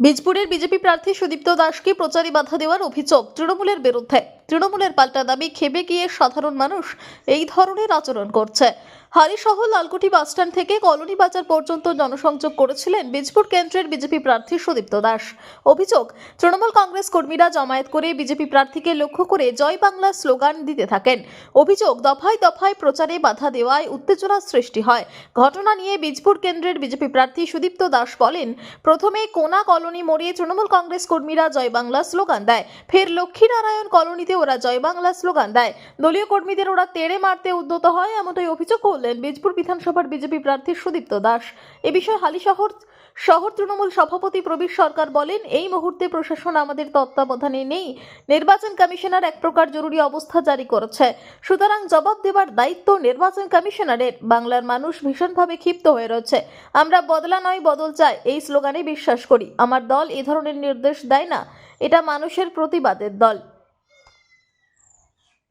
বীজপুরের BJP প্রার্থী সুদীপ্ত দাসকে প্রচারে বাধা দেওয়ার অভিযোগ তৃণমূলের বিরুদ্ধে। তৃণমূলের পাল্টা দাবি, খেপে গিয়ে সাধারণ মানুষ এই ধরনের আচরণ করছে। হালিশহর লালকুঠি বাসস্ট্যান্ড থেকে কলোনি বাজার পর্যন্ত জনসংযোগ করেছিলেন বীজপুর কেন্দ্রের বিজেপি প্রার্থী সুদীপ্ত দাস। অভিযোগ, তৃণমূল কংগ্রেস কর্মীরা জমায়েত করে বিজেপি প্রার্থীকে লক্ষ্য করে জয় বাংলা স্লোগান দিতে থাকেন। অভিযোগ, দফায় দফায় প্রচারে বাধা দেওয়ায় উত্তেজনার সৃষ্টি হয়। ঘটনা নিয়ে বীজপুর কেন্দ্রের বিজেপি প্রার্থী সুদীপ্ত দাস বলেন, প্রথমে কোনা কলোনি মোড়ে তৃণমূল কংগ্রেস কর্মীরা জয় বাংলা স্লোগান দেয়, ফের লক্ষ্মীনারায়ণ কলোনিতে ওরা জয় বাংলা স্লোগান দেয়। দলীয় কর্মীদের ওরা তেড়ে মারতে উদ্যত হয়, এমনটাই অভিযোগ করলেন বীজপুর বিধানসভার বিজেপি প্রার্থী সুদীপ্ত দাস। এ বিষয়ে হালিশহর শহর তৃণমূল সভাপতি প্রবীর সরকার বলেন, এই মুহূর্তে প্রশাসন আমাদের তত্ত্বাবধানে নেই। নির্বাচন কমিশনার এক প্রকার জরুরি অবস্থা জারি করেছে, সুতরাং জবাব দেওয়ার দায়িত্ব নির্বাচন কমিশনারের। বাংলার মানুষ ভীষণভাবে ক্ষিপ্ত হয়ে রয়েছে। আমরা বদলা নয় বদল চাই এই স্লোগানে বিশ্বাস করি। আমার দল এ ধরনের নির্দেশ দেয় না, এটা মানুষের প্রতিবাদের দল।